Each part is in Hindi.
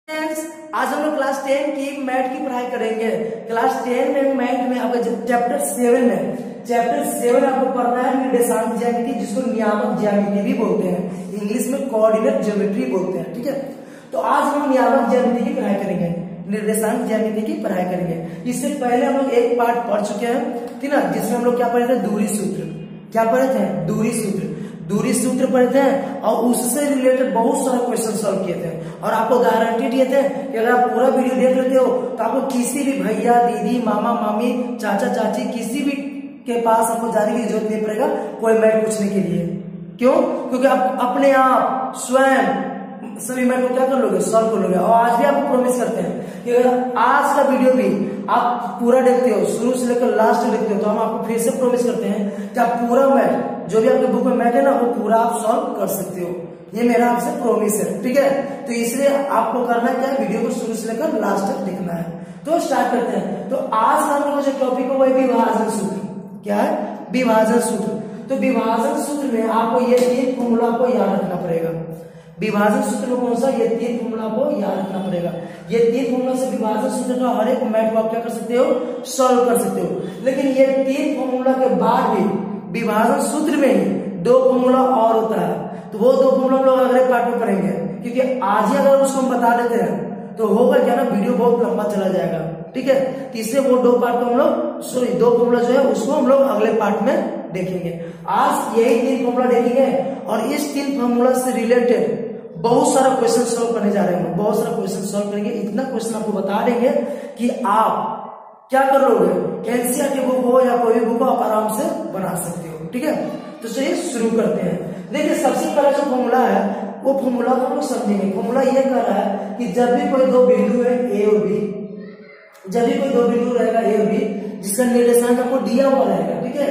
फ्रेंड्स, आज हम लोग क्लास 10 की मैथ की पढ़ाई करेंगे। क्लास 10 में मैथ में आपका चैप्टर 7 आपको पढ़ना है निर्देशांक ज्यामिति, जिसको नियामक ज्यामिति भी बोलते हैं, इंग्लिश में कोऑर्डिनेट ज्योमेट्री बोलते हैं। ठीक है, तो आज हम नियामक ज्यामिति की पढ़ाई करेंगे, निर्देशांक ज्यामिति की पढ़ाई करेंगे। इससे पहले हम लोग एक पार्ट पढ़ चुके हैं, ठीक है, जिसमें हम लोग क्या पढ़े थे, दूरी सूत्र। क्या पढ़े थे? दूरी सूत्र पढ़े थे, और उससे रिलेटेड बहुत सारे क्वेश्चन सॉल्व किए थे, और आपको गारंटी दिए थे कि अगर आप पूरा वीडियो देख लेते हो तो आपको किसी भी भैया, दीदी, मामा, मामी, चाचा, चाची, किसी भी के पास आपको जाने की जरूरत नहीं पड़ेगा कोई मैथ पूछने के लिए। क्यों? क्योंकि आप अपने आप स्वयं सभी मैथ को क्या कर लोगे, सॉल्व कर लोगे। और आज भी आपको प्रॉमिस करते हैं कि अगर आज का वीडियो भी आप पूरा देखते हो, शुरू से लेकर लास्ट तक देखते हो, तो हम आपको फिर से प्रॉमिस करते हैं कि आप पूरा मैथ जो भी आपके बुक में मैथ है ना, वो पूरा आप सॉल्व कर सकते हो। ये मेरा आपसे प्रॉमिस है, ठीक है। तो इसलिए आपको करना क्या है, वीडियो को शुरू से लेकर लास्ट तक देखना है। तो स्टार्ट करते हैं। तो आज का हम लोग जो टॉपिक है वो विभाजन सूत्र। क्या है? विभाजन सूत्र। तो विभाजन सूत्र में आपको ये 3 फॉर्मूला को याद रखना पड़ेगा। विभाजन सूत्र में कौन सा? ये 3 फॉर्मूला को याद रखना पड़ेगा। ये 3 फॉर्मूला से विभाजन सूत्र का हर एक मैथ को आप क्या कर सकते हो, सॉल्व कर सकते हो। लेकिन ये 3 फॉर्मूला के बाद भी विभाजन सूत्र में ही 2 फॉर्मूला और होता है, तो वो 2 फॉर्मूला हम लोग अगले पार्ट में पढ़ेंगे, क्योंकि आज ही अगर उसको हम बता देते हैं तो होगा क्या ना, वीडियो बहुत लंबा चला जाएगा। ठीक है, तीसरे वो 2 पार्ट को हम लोग, सॉरी 2 फॉर्मूला जो है उसको हम लोग अगले पार्ट में देखेंगे। आज यही 3 फॉर्मूला देखेंगे, और इस 3 फॉर्मूला से रिलेटेड बहुत सारा क्वेश्चन सॉल्व करने जा रहे हैं। बहुत सारा क्वेश्चन सॉल्व करेंगे, इतना क्वेश्चन आपको बता देंगे कि आप क्या कर लोगे, एनसीईआरटी की बुक हो या कोई भी बुक हो, आप आराम से बना सकते हो। ठीक है, तो चलिए शुरू करते हैं। देखिए, सबसे पहला जो फॉर्मूला है वो फॉर्मूला को हम लोग समझेंगे। फॉर्मूला ये कह रहा है कि जब भी कोई 2 बिंदु है ए और बी, जब भी कोई 2 बिंदु रहेगा ए और बी, जिसका निर्देशांक आपको दिया हुआ रहेगा, ठीक है,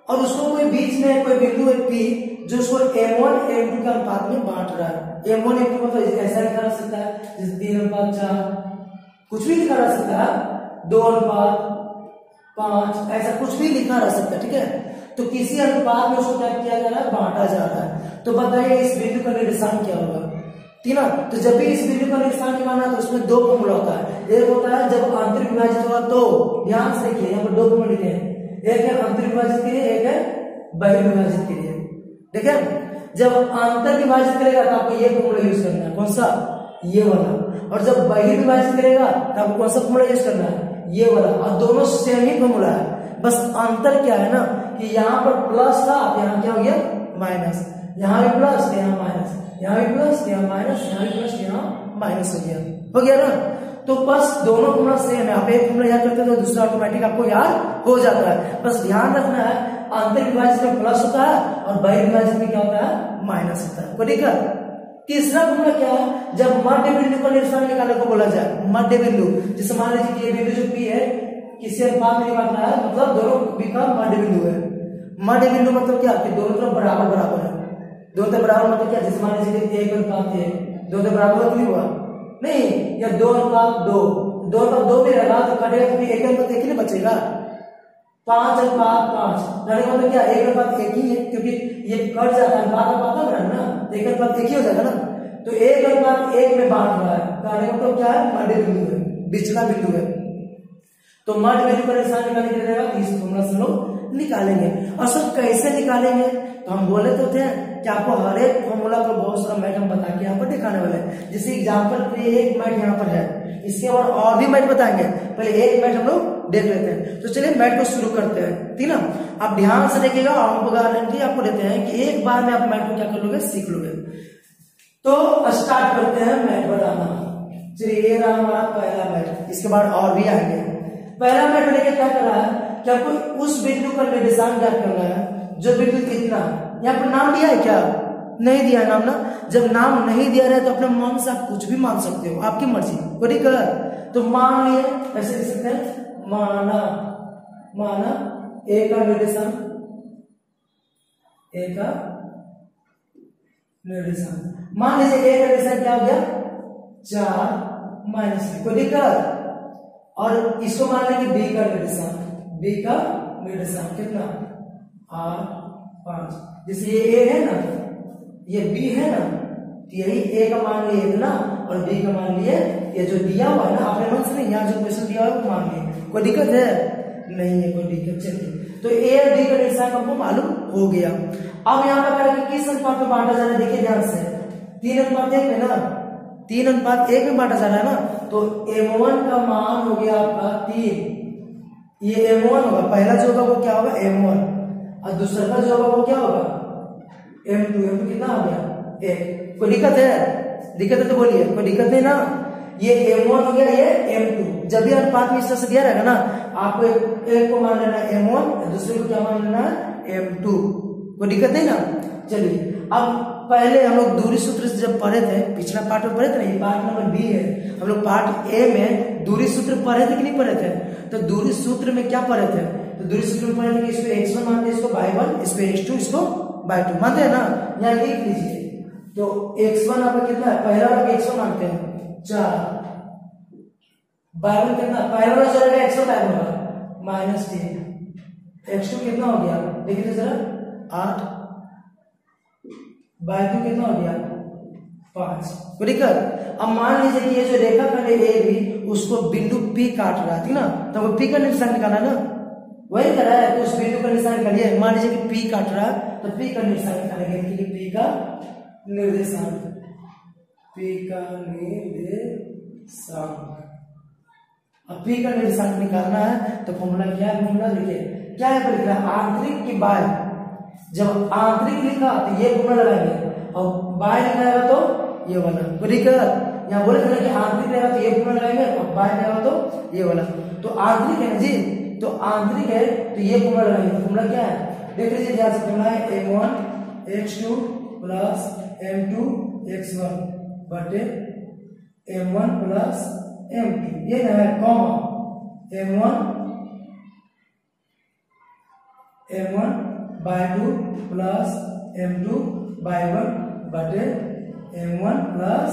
और उसको कोई बीच में कोई बिंदु है पी, जो उसको m1 m2 के अनुपात में बांट रहा है। m1 m2 मतलब ऐसा लिखा जा सकता है जैसे 3:4, कुछ भी लिखा जा सकता है, 2:5, ऐसा कुछ भी लिखा जा सकता है। ठीक है, तो किसी अनुपात में उसको क्या किया जा रहा है, बांटा जा रहा है। तो बताइए इस बिंदु का निर्देशांक क्या होगा, ठीक है। तो जब भी इस बिंदु का निर्देशांक निकालना तो उसमें 2 फॉर्मूला होता है। एक होता है जब आंतरिक विभाजित होगा, तो ध्यान से देखिए यहाँ पर 2 फॉर्मूला लिखे हैं, एक है आंतरिक विभाजित के लिए, एक है बहिर्विभाजित के लिए। ठीक है, जब आंतर विभाजित करेगा तो आपको ये फॉर्मूला यूज करना है, कौन सा, ये वाला। और जब बहिर्विभाजित करेगा तो आपको कौन सा फॉर्मूला यूज करना है, ये वाला। और दोनों सेम ही फॉर्मूला है, बस अंतर क्या है ना कि यहाँ पर प्लस था, यहाँ क्या हो गया, माइनस। यहाँ भी प्लस, यहाँ माइनस, यहाँ भी प्लस, यहाँ माइनस, यहाँ भी प्लस, यहाँ माइनस हो गया ना। तो बस दोनों फॉर्मूला सेम है, आप एक फॉर्मूला याद करते हो तो दूसरा ऑटोमेटिक आपको याद हो जाता है। बस ध्यान रखना है, आंतर विभाजित में प्लस होता है और बहिर्विभाजित में क्या होता है, माइनस होता है। कोई दिक्कत? तीसरा फॉर्मूला क्या है, जब मध्य बिंदु का निर्देशांक निकालने को बोला जाए, मध्य बिंदु, जैसे मान लीजिए कि ये बिंदु जो पी है किसी अनुपात में बांट रहा है, मतलब दोनों बी का मध्य बिंदु है। मध्य बिंदु मतलब क्या, कि दोनों तरफ बराबर है। दोनों तरफ बराबर मतलब क्या, जैसे मान लीजिए 1:1, दोनों तरफ बराबर नहीं हुआ, नहीं, या 2:2, 2:2 भी रहेगा तो कटेगा तो 1:1 ही बचेगा। 5:5 रहने मतलब क्या, 1:1 ही है, क्योंकि ये कट जाता है, बात ना, 1:1 ही हो जाएगा ना। तो 1:1 में बांट रहा है, कहने मतलब क्या है, मध्य बिंदु है, बिचला बिंदु है। तो मध्य बिंदु का निर्देशांक निकालने के लिए रहेगा, इस फॉर्मूला से लोग निकालेंगे। और सब कैसे निकालेंगे, तो हम बोले तो थे कि आपको हर एक फॉर्मूला का बहुत सारा मैथ हम बता के यहाँ पर दिखाने वाले हैं। जैसे एग्जाम्पल के लिए एक मैथ यहाँ पर है, इसके बाद और भी मैथ बताएंगे, पहले एक मैथ हम लोग देख लेते हैं। तो चलिए मैथ को शुरू करते हैं, ठीक ना। आप ध्यान से देखिएगा, और हमको गारंटी आपको देते हैं कि एक बार में आप मैथ को क्या कर लोगे, सीख लोगे। तो स्टार्ट करते हैं मैथ बताना। चलिए ये रहा हमारा पहला मैथ, इसके बाद और भी आएंगे। पहला मैथ लेके क्या कर रहा है कि आपको उस बिंदु का निर्देशांक ज्ञात करना है, जो बिंदु कितना, यहाँ पर नाम दिया है क्या, नहीं दिया है नाम ना। जब नाम नहीं दिया रहा है तो अपने मन से आप कुछ भी मान सकते हो, आपकी मर्जी, कोई दिक्कत। तो मान लिए, ऐसे लिख सकते हैं, माना ए का निर्देशांक, ए का निर्देशांक, मान लीजिए ए का निर्देशांक क्या हो गया, 4 - कोई दिक्कत। और इसको मान लेंगे बी का निर्देशांक, बी का निर्देशांक कितना, 5। जैसे ये ए है ना, ये बी है ना, तो यही ए का मान लिए इतना, और बी का मान लिए, ये जो दिया हुआ है ना आपने मन से नहीं, यहाँ जो क्वेश्चन दिया हुआ है वो मान लिए। कोई दिक्कत है? नहीं है कोई दिक्कत। चलिए तो ए और बी का निर्देशांक हमको मालूम हो गया। अब यहाँ पर किस अनुपात में बांटा जा रहा है देखिए ध्यान से, 3:1 में ना, 3:1 में बांटा जा रहा है ना, तो M1 का मान हो गया आपका 3, ये M1 होगा, पहला जो होगा वो क्या होगा M1 और दूसरा का जो होगा वो क्या होगा M2। M2 कितना हो गया 1। कोई दिक्कत है? दिक्कत है तो बोलिए, कोई दिक्कत नहीं ना। ये M1 हो गया, ये M2। जब भी अनुपात में इस तरह से दिया रहेगा ना, आपको एक को मान लेना M1, दूसरे को क्या मान लेना M2। कोई दिक्कत नहीं ना। चलिए अब पहले हम लोग दूरी सूत्र से जब पढ़े थे, पिछला पार्ट में पढ़े थे ना, ये पार्ट नंबर बी है, हम लोग पार्ट ए में दूरी सूत्र पढ़े थे कि नहीं पढ़े थे? तो दूरी सूत्र में क्या पढ़े थे? तो दूरी सूत्र में पढ़े थे कि इसको x1 मानते हैं, इसको y1, इसको x2, इसको y2 मानते हैं ना। यहाँ लिख लीजिए, तो x1 आपका कितना है, पहला वाला x1 मानते हैं 4, y1 कितना, पहला वाला चलेगा x1 टाइम होगा -3, x2 कितना हो गया देखिए तो जरा 8, y2 कितना हो गया 5। कोई दिक्कत? अब मान लीजिए कि ये जो रेखाखंड है ए बी, उसको बिंदु P काट रहा है ना, तो वो P का निर्देशांक निकालना ना, वही कर रहा है, तो उस बिंदु का निर्देशांक निकालिए। मान लीजिए कि P काट रहा है तो P का निर्देशांक निकालेंगे, क्योंकि P का निर्देशांक, P का निर्देशांक, अब P का निर्देशांक निकालना है तो फॉर्मूला क्या है, फॉर्मूला लिखिए क्या है पर लिख रहा है आंतरिक की बाय, जब आंतरिक लिखा तो ये फॉर्मूला लगाएंगे और बाय लिखाएगा तो ये वाला। दिक्कत यहाँ बोले थे कि आंतरिक रहेगा तो ये फॉर्मूला लगाएंगे और बाय रहेगा तो ये वाला, तो आंतरिक है ना जी, तो आंतरिक है तो ये फॉर्मूला लगाएंगे। फॉर्मूला क्या है देख लीजिए ध्यान से, फॉर्मूला है M1 x2 plus M2 x1 बटे M1 प्लस M2, ये ना है comma M1 by2 plus M2 by1 बटे M1 प्लस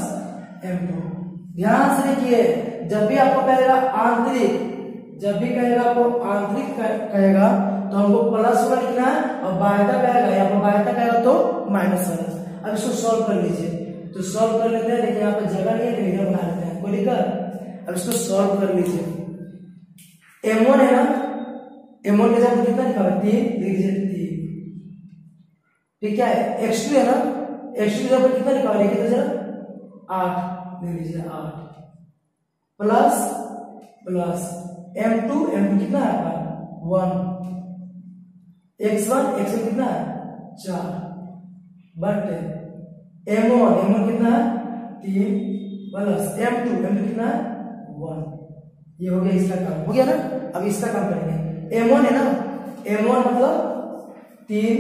M2। ध्यान से देखिए, जब भी आपको कहेगा आंतरिक, जब भी कहेगा आपको आंतरिक कहेगा तो हमको प्लस वाला लिखना है, और बायता कहेगा या बायता कहेगा तो माइनस वाला। अब इसको सॉल्व कर लीजिए, तो सॉल्व कर लेते हैं, लेकिन यहाँ पर जगह नहीं है तो इधर बना लेते हैं, कोई दिक्कत? अब इसको सॉल्व कर लीजिए। M1 है ना, M1 के साथ कितना लिखा है 3, लिख लीजिए 3, ठीक है। x2 है ना, x2 के ऊपर कितना लिखा है लिखिए तो जरा 8, लिख लीजिए 8 प्लस प्लस M2 कितना है आपका 1, x1 कितना है 4 बटे M1 कितना है 3 प्लस M2 कितना है 1। ये हो गया इसका काम, हो गया ना। अब इसका काम करेंगे। M1 है ना, M1 मतलब 3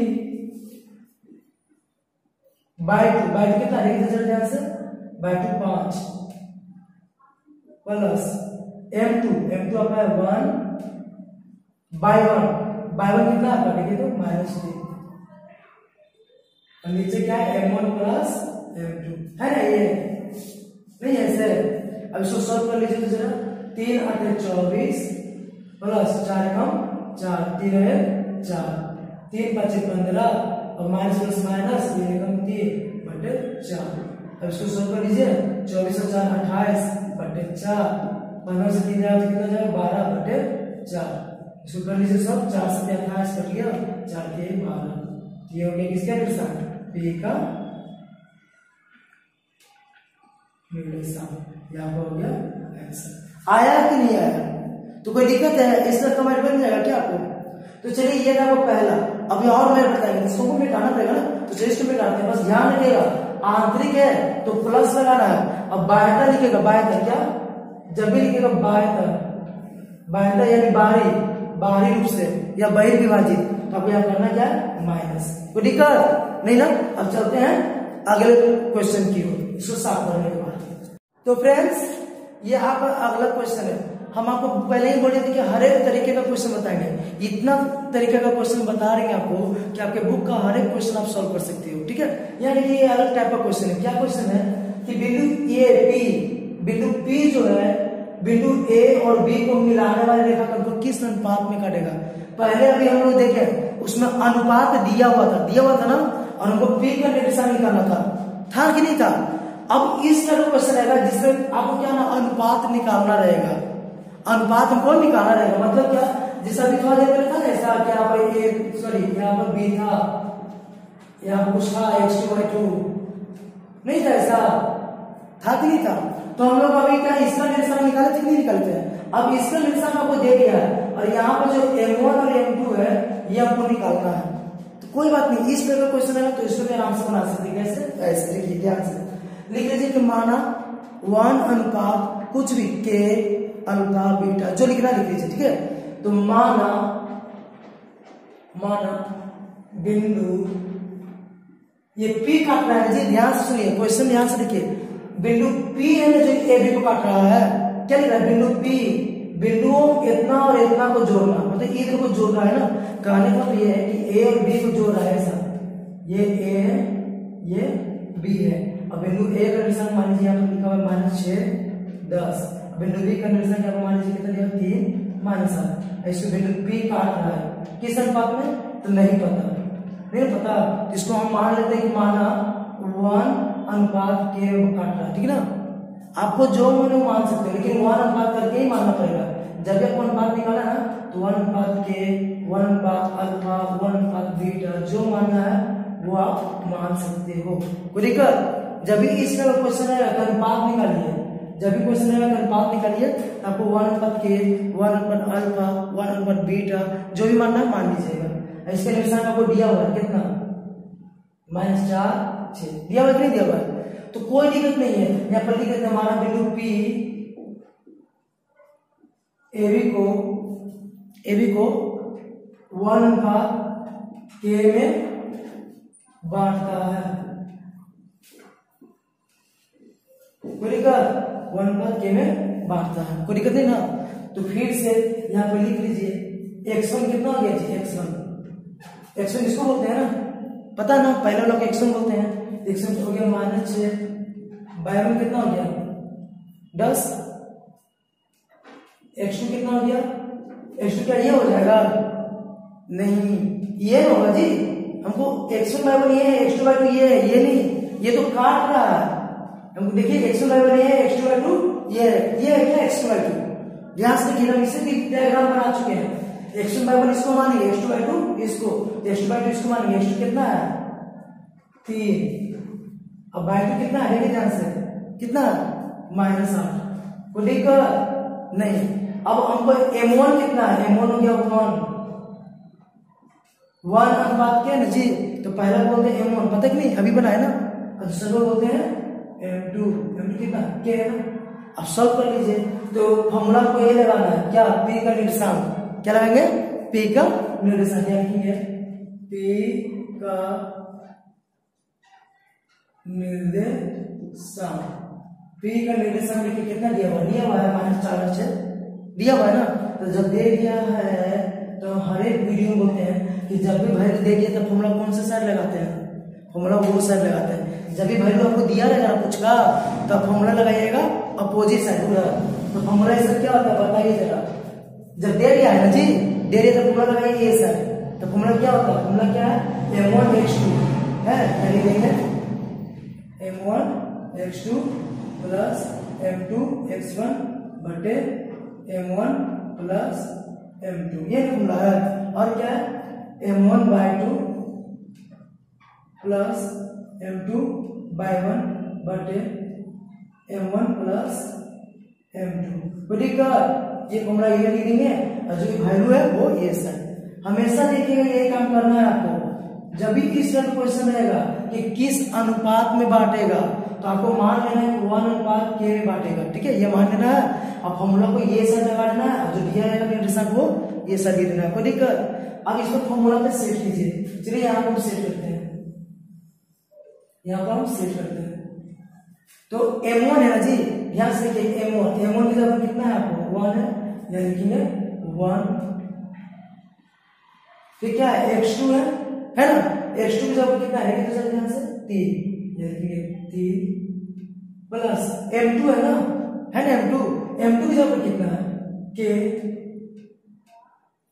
by2 कितना देखिए ध्यान से, by2 5 प्लस M2 आपका है 1 by1 कितना आपका देखिए तो -3, और नीचे क्या है M1 प्लस M2 है ना, ये नहीं ऐसे। अब इसको सॉल्व कर लीजिए तो जरा, 3 8 24 प्लस 4 कम 4, 3 है 4, 3 5 15 और माइनस प्लस माइनस ये कम 3 बटे 4। अब इसको सॉल्व कर लीजिए, 24 और 4 28 बटे 4, 15 से 3 जाएगा तो कितना जाएगा 12 बटे 4। इसको कर लीजिए सब, 4 से 28 कट गया, 4 के 12, ये हो गया किसका निर्देशांक, P का निर्देशांक। यहाँ पर हो गया आंसर। आया कि नहीं आया? तो कोई दिक्कत है? इसका कमेंट बन जाएगा क्या आपको? तो चलिए ये था वो पहला। अभी और मैं बताएंगे, इसको भी मिटाना पड़ेगा ना, तो चलिए इसको मिटाते हैं। बस ध्यान रखिएगा, आंतरिक है तो प्लस लगाना है। अब बायता लिखेगा, बायता क्या, जब भी लिखेगा बायता यानी बाहरी रूप से या बहिर्विभाजित, तो आपको यहाँ करना क्या है माइनस। कोई दिक्कत नहीं ना। अब चलते हैं अगले क्वेश्चन की ओर, इसको साफ करने के बाद। तो फ्रेंड्स ये आपका अगला क्वेश्चन है। हम आपको पहले ही बोले थे कि हर एक तरीके का क्वेश्चन बताएंगे, इतना तरीके का क्वेश्चन बता रहे हैं आपको कि आपके बुक का हर एक क्वेश्चन आप सॉल्व कर सकते हो, ठीक है। यानी कि ये अलग टाइप का क्वेश्चन है। क्या क्वेश्चन है कि बिंदु P जो है, बिंदु A और B को मिलाने वाले रेखाखंड को किस अनुपात में काटेगा। पहले अभी हम लोग देखे उसमें अनुपात दिया हुआ था ना, और हमको P का निर्देशांक निकालना था कि नहीं था। अब इस तरह का क्वेश्चन रहेगा जिसमें आपको क्या ना अनुपात निकालना रहेगा, अनुपात हमको निकालना रहेगा। मतलब क्या, जैसा अभी थोड़ा देर पहले था ऐसा कि यहाँ पर ए सॉरी यहाँ पर बी था, यहाँ पर कुछ था x2/2 नहीं था, ऐसा था कि नहीं था। तो हम लोग अभी क्या इसका निरसन निकाले थे कि नहीं निकालते हैं। अब इसका निरसन आपको दे दिया है और यहाँ पर जो m1 और m2 है ये आपको निकालना है। तो कोई बात नहीं, इस तरह का क्वेश्चन है तो इसको आराम से बना सकते हैं। कैसे? ऐसे देखिए ध्यान से लिख लीजिए कि माना 1 अनुपात कुछ भी k अल्फा बीटा जो लिखना लिख लीजिए, ठीक है। तो माना बिंदु ये P काट रहा है जी, ध्यान से सुनिए क्वेश्चन, ध्यान से देखिए। बिंदु P है ना जो AB को काट रहा है, क्या लिख रहा है? बिंदु P, बिंदुओं इतना और इतना को जोड़ना, मतलब इधर को जोड़ रहा है ना। कहने का मतलब ये है कि A और B को जोड़ रहा है ऐसा, ये A है ये B है। अब बिंदु A का निशान मान लीजिए यहाँ पर लिखा हुआ -6 10, बिंदु B का निशान यहाँ पर मान लीजिए कितना दिया 3 -7। इसको बिंदु P काट रहा है किस अनुपात में तो नहीं पता, नहीं पता। इसको हम मान लेते हैं कि माना 1 अनुपात k काट रहा है, ठीक है ना। आपको जो मन मान सकते हैं लेकिन 1 अनुपात करके ही मानना पड़ेगा। जब भी आपको अनुपात निकाला ना तो 1 अनुपात k, 1 अनुपात अल्फा, 1 अनुपात बीटा जो मानना है वो आप मान सकते हो। कोई दिक्कत? जब भी इस तरह क्वेश्चन है अनुपात निकालिए, जब भी क्वेश्चन है अनुपात निकालिए आपको 1 अनुपात k, 1 अनुपात अल्फा, 1 अनुपात बीटा जो भी मानना है मान लीजिएगा। इसका निशान आपको दिया हुआ है कितना -4 6 दिया हुआ कि नहीं दिया हुआ है, तो कोई दिक्कत नहीं है। यहाँ पर लिख देते हमारा बिंदु P AB को 1 अनुपात k में बांटता है, कोई दिक्कत? 1 अनुपात k में बांटता है, कोई दिक्कत नहीं ना। तो फिर से यहाँ पर लिख लीजिए x1 कितना हो गया जी, x1 इसको बोलते हैं ना, पता ना पहले लोग x1 बोलते हैं। x1 हो गया -6, y1 कितना हो गया 10, x2 कितना हो गया, x2 क्या ये हो जाएगा? नहीं ये होगा जी, हमको x1 y1 ये है, x2 y2 ये है, ये नहीं, ये तो काट रहा है हमको। देखिए x1 y1 ये है, x2 y2 ये है क्या x2 y2। ध्यान से देखिए, हम इससे भी डायग्राम बना चुके हैं। x1 y1 इसको मानेंगे, x2 y2 इसको, x2 y2 इसको मानेंगे। x2 कितना है 3, अब y2 कितना है देखिए ध्यान से, कितना -8, कोई दिक्कत नहीं। अब हमको m1 कितना है, m1 हो गया 1 अनुपात क्या है ना जी, तो पहला बोलते हैं m1 पता कि नहीं अभी बनाए ना, और दूसरा बोलते हैं m2 कितना क्या है ना। अब सॉल्व कर लीजिए, तो फॉर्मूला को ये लगाना है क्या, P का निर्देशांक क्या लगाएंगे, P का निर्देशांक लिखेंगे, P का निर्देशांक, P का निर्देशांक लिखिए कितना दिया हुआ है -4 दिया हुआ है ना। तो जब दे दिया है तो हर एक वीडियो में बोलते हैं कि जब भी वैल्यू दे दिया तो फॉर्मूला कौन से साइड लगाते हैं, फॉर्मूला वो साइड लगाते हैं। जब भी वैल्यू आपको दिया रहेगा कुछ का तो फॉर्मूला लगाइएगा अपोजिट साइड पूरा। तो फॉर्मूला ये सब क्या होता है बताइए जरा। जब दे दिया है ना जी, दे दिया तो फॉर्मूला लगाइए ये साइड, तो फॉर्मूला क्या होता है, फॉर्मूला क्या है m1x2 है, यानी देंगे m1x2 प्लस m2x1 बटे m1 प्लस m2, ये फॉर्मूला है। और क्या है m1/2 प्लस m2/1 बटे m1 प्लस m2, ठीक है। ये फॉर्मूला ये लिख देंगे और जो वैल्यू है वो ये सर। हमेशा देखिएगा ये काम करना है आपको। जब भी इस तरह क्वेश्चन रहेगा कि किस अनुपात में बांटेगा तो आपको मान लेना है 1 अनुपात k में बांटेगा, ठीक है, ये मान लेना है। अब फॉर्मूला को ये सर लगा देना है, जो दिया रहेगा निर्देशांक वो ये सर दे देना है, कोई दिक्कत। अब इसको फॉर्मूला पे सेट कीजिए। चलिए यहाँ पर हम सेट करते हैं, यहाँ पर हम सेट करते हैं। तो m1 है ना जी, ध्यान से देखिए m1 की जगह कितना है आपको 1 है, यहाँ लिखेंगे 1, फिर क्या है x2 है ना, x2 की जगह कितना है तो ध्यान से 3, यहाँ लिखेंगे 3 प्लस m2 है ना, m2 की जगह कितना है k,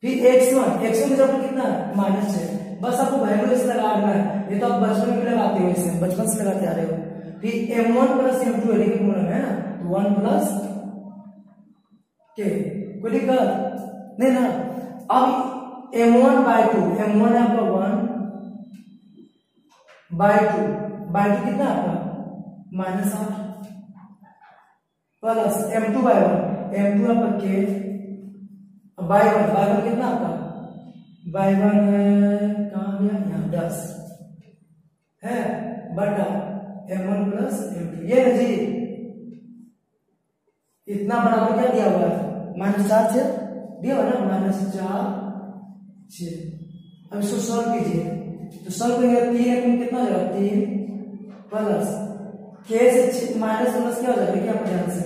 फिर x1 की जगह कितना है -6। बस आपको वैल्यू ऐसे लगा देना है, ये तो आप बचपन में लगाते हो, इसे बचपन से लगाते आ रहे हो। फिर m1 प्लस m2 है गुणन है ना, 1 प्लस के, कोई दिक्कत नहीं ना। अब m1 बाय 2, m1 है आपका 1 बाय 2 कितना आपका -8 प्लस m2 बाय 1, m2 आपका k बाय 1 कितना आपका बाय 1 कहाँ गया यहाँ 10 है बटा m1 प्लस m2, ये ना जी इतना बराबर क्या दिया हुआ है -4 से दिया हुआ ना -4 6। अब इसको सॉल्व कीजिए तो सॉल्व करेंगे 3 कितना हो जाएगा 3 प्लस k से माइनस प्लस क्या हो जाएगा क्या ध्यान से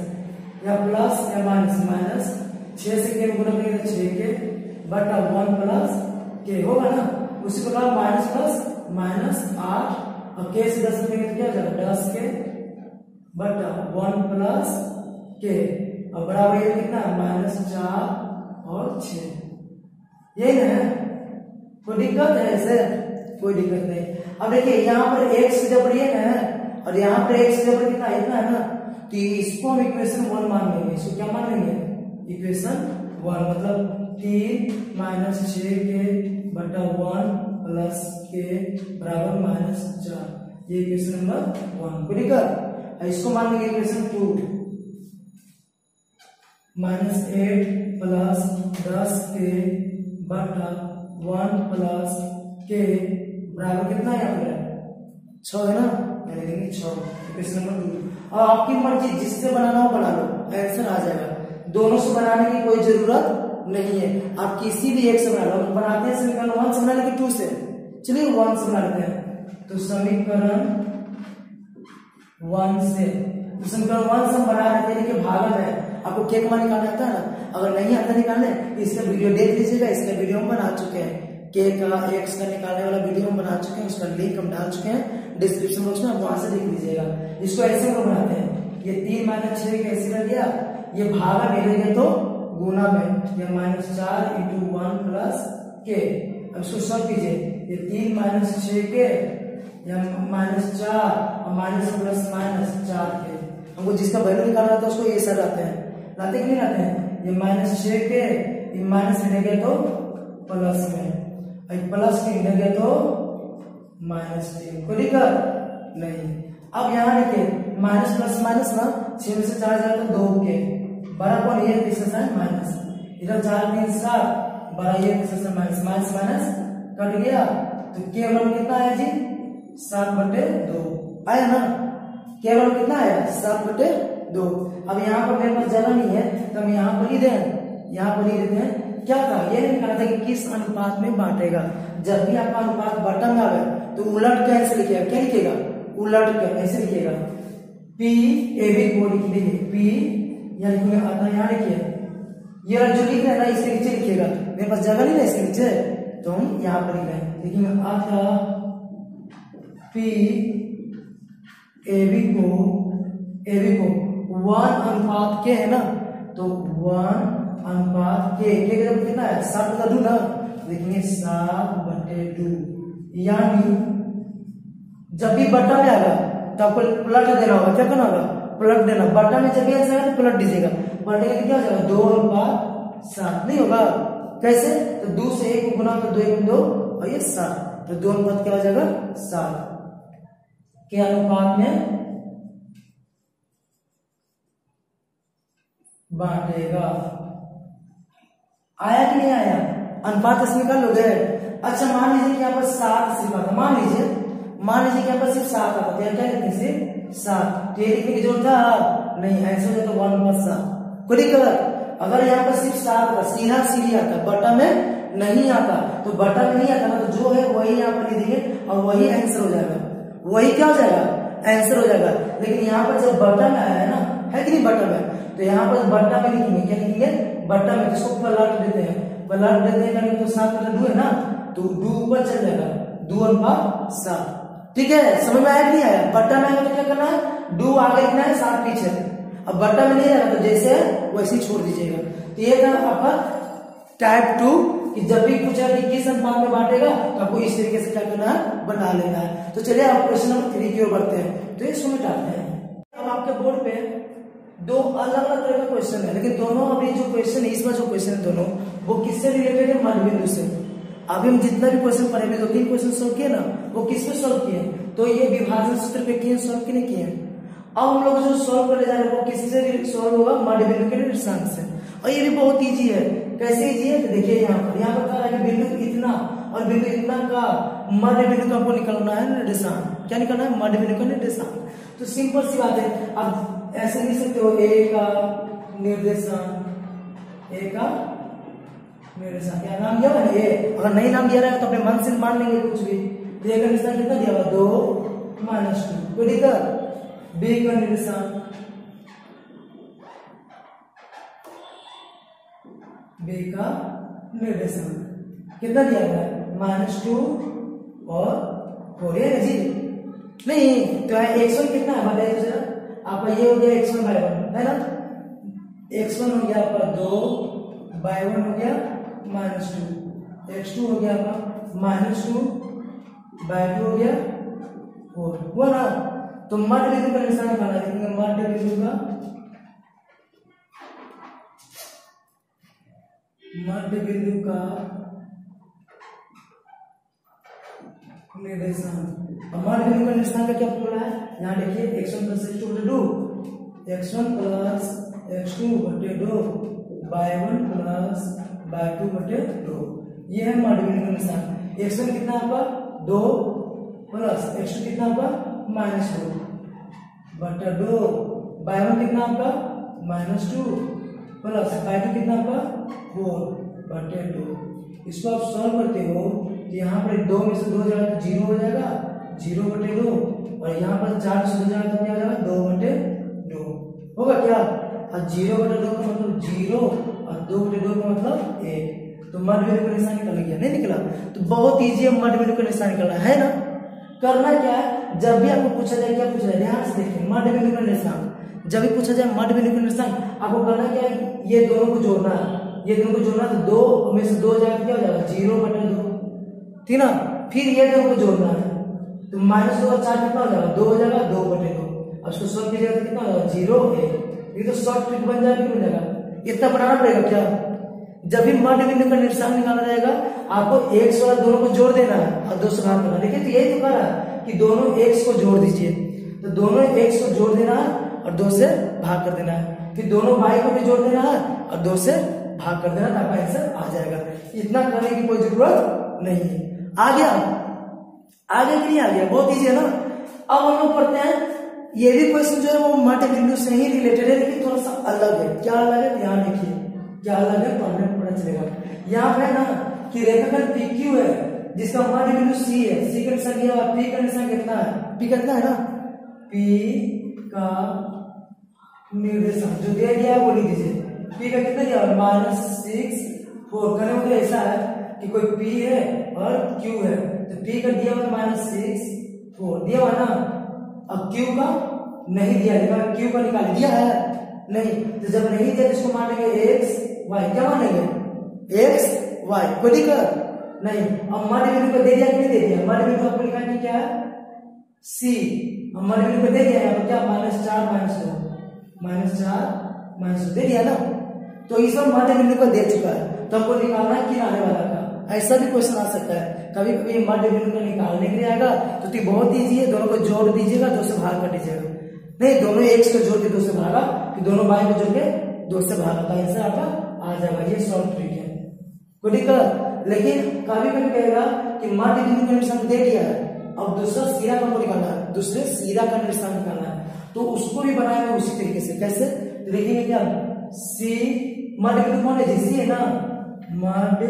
या प्लस या माइनस 6 से k गुणा करेंगे तो 6k बटा 1 प्लस k होगा ना। उसी प्रकार माइनस प्लस -8 और k से 10 करेंगे तो क्या हो जाएगा 10k बटा 1 प्लस k और बराबर ये कितना -4 और 6, यही ना है, कोई दिक्कत है ऐसे, कोई दिक्कत नहीं। अब देखिए यहाँ पर x जबर ये है और यहाँ पर x जबर कितना इतना है ना, तो इसको हम इक्वेशन 1 मान लेंगे। इसको क्या मान लेंगे इक्वेशन 1, मतलब 3 - 6k बटा 1 प्लस k बराबर -4, ये इक्वेशन नंबर 1, कोई दिक्कत। इसको मान लेंगे इक्वेशन 2 -8 प्लस 10k बटा 1 प्लस k बराबर कितना है यहाँ पर 6 है ना, यानी देंगे 6, इक्वेशन नंबर 2। और आपकी मर्जी जिससे बनाना हो बना लो, आंसर आ जाएगा। दोनों से बनाने की कोई जरूरत नहीं है, आप किसी भी एक से बना लो। बनाते हैं समीकरण 1 से बना लेंगे 2 से, चलिए 1 से बना लेते हैं। तो समीकरण 1 से हम बना लेते हैं कि भागम है। आपको के का मान निकालना आता है ना, अगर नहीं आता निकालने तो इसका वीडियो देख लीजिएगा, इसका वीडियो हम बना चुके हैं, के का x का निकालने वाला वीडियो हम बना चुके हैं, उसका लिंक हम डाल चुके हैं डिस्क्रिप्शन बॉक्स में, आप वहां से देख लीजिएगा। इसको ऐसे हम बनाते हैं, ये 3 - 6 कैसे कर दिया, ये भागा मिलेगा तो गुना में, ये -4 × 1 प्लस k। अब इसको सॉल्व कीजिए, ये 3 - 6k या -4 और माइनस प्लस -4k। हमको जिसका वैल्यू निकालना था उसको ये सर आते हैं, लाते कि नहीं लाते हैं। ये -6k ये माइनस में गया तो प्लस में, प्लस के इधर गया तो -3, कोई दिक्कत नहीं। अब यहाँ देखिए माइनस प्लस माइनस ना, 6 में से 4 जाए तो 2k बड़ा कौन ये तीसरा माइनस, इधर 4 3 7 बड़ा ये तीसरा माइनस कट गया तो केवल कितना आया जी 7/2 आया ना, केवल कितना आया 7/2। अब यहाँ पर मेरे पास जगह नहीं है तो हम यहाँ पर ही दें, यहाँ पर ही देते हैं। क्या था ये नहीं कहना था कि किस अनुपात में बांटेगा, जब भी आपका अनुपात बटा में आवे तो उलट के ऐसे लिखिएगा, क्या लिखिएगा उलट कर ऐसे लिखिएगा, P AB को लिख लीजिए, P या लिखिएगा आता यहाँ लिखिए, ये जो लिख रहे हैं ना इसके नीचे लिखिएगा, मेरे पास जगह नहीं है इसके नीचे तो हम यहाँ पर लिख रहे हैं, लिखिएगा आता P AB को 1 के है ना, तो 1 के जब कितना है 7/2 ना, लिखेंगे 7/2। यानी जब भी बटा में आएगा तो आपको पलट देना होगा, क्या करना होगा पलट देना, बटा में जब भी आंसर आएगा तो पलट दीजिएगा, पलटेगा तो क्या हो जाएगा 2/7 नहीं होगा, कैसे तो 2 से 1 को गुना तो 2 × 2 और ये 7, तो 2 अनुपात क्या हो जाएगा 7 के अनुपात में बांटेगा। आया कि नहीं आया, अनुपात इसमें निकाल लोगे। अच्छा मान लीजिए कि यहाँ पर 7 सिर्फ आता, मान लीजिए कि यहाँ पर सिर्फ 7 आता, तो क्या लिखते सिर्फ 7, तो ये लिखने की जरूरत था नहीं, ऐसे हो जाता 1/7, कोई दिक्कत। अगर यहाँ पर सिर्फ 7 सीधा सीधी आता, बटा में नहीं आता, तो बटा में नहीं आता ना तो जो है वही यहाँ पर लिख देंगे और वही आंसर हो जाएगा, वही क्या हो जाएगा आंसर हो जाएगा। लेकिन यहाँ पर जब बटा में आया है ना, है कि नहीं बटा में, तो यहाँ पर बट्टा में लिखेंगे, क्या लिखेंगे बट्टा में, जिसको पलट देते हैं, तो 7/2 है ना, तो 2 ऊपर चल जाएगा 2/7, ठीक है। समझ में आया कि नहीं आया, बट्टा में आएगा तो क्या करना है 2 आगे लिखना है 7 पीछे, अब बट्टा में नहीं आएगा तो जैसे है वैसे ही छोड़ दीजिएगा। तो ये था आपका टाइप 2 कि जब भी पूछा कि किस अनुपात में बांटेगा तो आपको इस तरीके से क्या करना है बता लेना है। तो चलिए आप क्वेश्चन नंबर 3 की ओर बढ़ते हैं। तो इसको मिटाते हैं। अब आपके बोर्ड पे दो अलग अलग तरह का क्वेश्चन है, लेकिन दोनों अभी जो क्वेश्चन है, इसमें जो क्वेश्चन है दोनों वो किससे रिलेटेड है? मध्य बिंदु से। अभी हम जितना भी क्वेश्चन पढ़े, 2-3 क्वेश्चन सोल्व किए ना, वो किस पे सोल्व किए? तो ये विभाजन सूत्र पे किए, सोल्व किए नहीं किए। अब हम लोग जो सोल्व करने जा रहे हैं वो किससे सोल्व होगा? मध्य बिंदु के निर्देशांक से। और ये भी बहुत इजी है। कैसे इजी है? तो देखिए यहाँ पर कहा है कि बिंदु इतना और बिंदु इतना का मध्य बिंदु का आपको निकालना है निर्देशांक। क्या निकालना है? मध्य बिंदु का निर्देशांक। तो सिंपल सी बात है। अब ऐसे लिख सकते हो ए का निर्देशांक, ए का निर्देशांक। क्या नाम दिया है? ए। अगर नहीं नाम दिया रहा है तो अपने मन से मान लेंगे कुछ भी। तो ए का निर्देशांक कितना दिया हुआ? 2 - 2। कोई दिक्कत? बी का निर्देशांक, बी का निर्देशांक कितना दिया हुआ है? -2 और 4। ये जी नहीं तो x1 कितना है? बताइए जरा। आपका ये हो गया x1/1 है ना। x1 हो गया आपका 2, y1 हो गया -2, x2 हो गया आपका -2, y2 हो गया 4। हुआ ना। तो मध्य बिंदु का निशान निकालना है। मध्य बिंदु का निर्देशांक। मध्य बिंदु का निर्देशांक का क्या फॉर्मूला है? यहाँ देखिए x1 + x2 / 2, x1 + x2 / 2, y1 + y2 / 2। ये है मध्य बिंदु का निर्देशांक। x1 कितना आपका? 2 + x2 कितना आपका? -2 / 2, y1 कितना आपका? -2 + y2 कितना आपका? 4 / 2। इसको आप सॉल्व करते हो तो यहाँ पर 2 में से 2 जाएगा तो 0 हो जाएगा, 0/2। और यहाँ पर 4 से 2 जाएगा तो क्या हो जाएगा? 2/2 होगा क्या? और 0/2 का मतलब 0 और 2/2 का मतलब 1। तो मध्य बिंदु का निशान निकल गया। नहीं निकला? तो बहुत इजी है मध्य बिंदु का निशान निकलना है ना। करना क्या है? जब भी आपको पूछा जाए, क्या पूछा जाए? ध्यान से देखिए, मध्य बिंदु का निर्देशांक जब भी पूछा जाए, मध्य बिंदु का निर्देशांक आपको करना क्या है? ये दोनों को जोड़ना है। ये दोनों को जोड़ना तो 2 में से 2 जाएगा क्या हो जाएगा? 0/2, ठीक ना। फिर ये दोनों को जोड़ना है तो -2 और 4 कितना हो जाएगा? 2 हो जाएगा, 2/2। अब इसको सॉल्व कीजिएगा तो कितना हो जाएगा? 0 1। ये तो शॉर्ट ट्रिक बन जाएगा। क्यों जाएगा? इतना बनाना पड़ेगा क्या? जब भी मध्य बिंदु का निर्देशांक निकालना रहेगा आपको x वाला दोनों को जोड़ देना है और 2 से भाग करना। देखिए तो यही तो कह रहा है कि दोनों x को जोड़ दीजिए। तो दोनों x को जोड़ देना है और 2 से भाग कर देना है। फिर दोनों y को भी जोड़ देना है और 2 से भाग कर देना, आपका आंसर आ जाएगा। इतना करने की कोई जरूरत नहीं है। आ गया? आगे कि नहीं आ गया? बहुत इजी है ना। अब हम लोग पढ़ते हैं। ये भी क्वेश्चन जो है वो मध्य बिंदु से ही रिलेटेड है, लेकिन थोड़ा सा अलग है। क्या अलग है? ध्यान देखिए क्या अलग है, तो हमें पता चलेगा। यहाँ पे ना कि रेखाखंड PQ है जिसका मध्य बिंदु C है। C का निशान दिया हुआ, P का निशान कितना है? P कितना है ना? P का निर्देशांक जो दे दिया है वो लिख दीजिए। P का कितना दिया हुआ? -6 4। कहने मतलब ऐसा है कि कोई P है और Q है, तो P का दिया हुआ -6 4 दिया हुआ ना। अब Q का नहीं दिया, लेकिन Q का निकाल दिया है नहीं। तो जब नहीं दिया तो इसको मानेंगे x y। क्या मानेंगे? x y। कोई दिक्कत नहीं। अब मध्य बिंदु को दे दिया कि नहीं दे दिया? मध्य बिंदु आपको लिखा है क्या है? C। हम मध्य बिंदु को दे दिया यहाँ पर क्या? -4 -2 दे दिया ना। तो इस बार मध्य बिंदु को दे चुका है, तो हमको निकालना है किनारे वाला का। ऐसा भी क्वेश्चन आ सकता है कभी कभी मध्य बिंदु को निकालने के लिए आएगा। तो बहुत ईजी है, दोनों को जोड़ दीजिएगा, 2 से भाग कर दीजिएगा। नहीं, दोनों x को जोड़ के 2 से भागा, फिर दोनों y को जोड़ के 2 से भागा, तो आंसर आपका आ जाएगा। ये शॉर्ट ट्रिक है, कोई दिक्कत। लेकिन कभी कभी कहेगा कि मध्य बिंदु का निर्देशांक दे दिया है, अब दूसरा सीधा का निकालना है, दूसरे सीधा का निर्देशांक निकालना है, तो उसको भी बनाएंगे उसी तरीके से। कैसे? तो देखिए क्या C मध्य बिंदु कौन है? C है ना। मध्य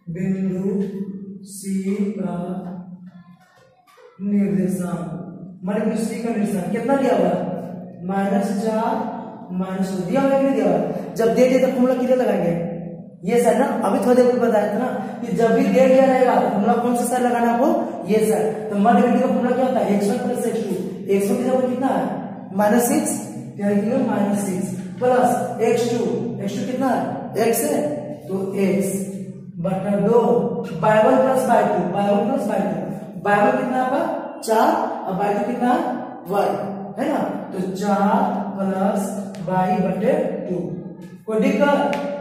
बिंदु C का निर्देशांक, मध्य बिंदु C का निर्देशांक कितना दिया हुआ? -4 -2 दिया हुआ कि नहीं दिया हुआ? जब दे दिए तो फॉर्मूला किधर लगाएंगे? ये सर ना, अभी थोड़ी देर बताया था ना कि जब भी दे दिया रहेगा तो फॉर्मूला कौन सा सर लगाना आपको? ये सर। तो मध्य बिंदु का फॉर्मूला क्या होता है? x1 + x2। x1 की जगह कितना है? -6 -6 प्लस x2 कितना है? x है, तो x/2 y1 + y2 by one कितना आपका 4 और बाय टू कितना वर्ग है ना, तो 4 प्लस बाई बटे 2। कोई दिक्कत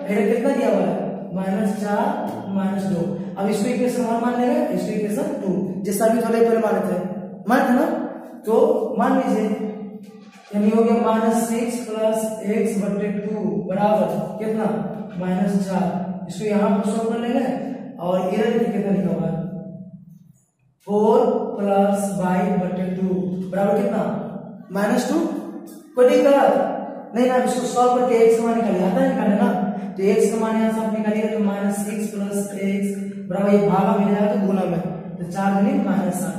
कितना दिया हुआ है -4 -2। अब इसको इक्वेशन 1 मान लेंगे, इसको इक्वेशन 2 जैसा भी थोड़े पहले माने थे ना, तो मान लीजिए यानी हो गया -6 प्लस x बटे 2 बराबर कितना -4। इसको यहाँ पर सॉल्व कर लेंगे और इधर कितना लिखा हुआ है 4 प्लस बाई बटे 2 बराबर कितना -2। कोई दिक्कत नहीं ना, इसको सॉल्व करके x का मान निकालिए, आता है निकालने ना, तो x का मान यहाँ से आप निकालिएगा तो -6 प्लस x बराबर ये भागा मिल जाएगा तो गुना में, तो 4 गुनी -8।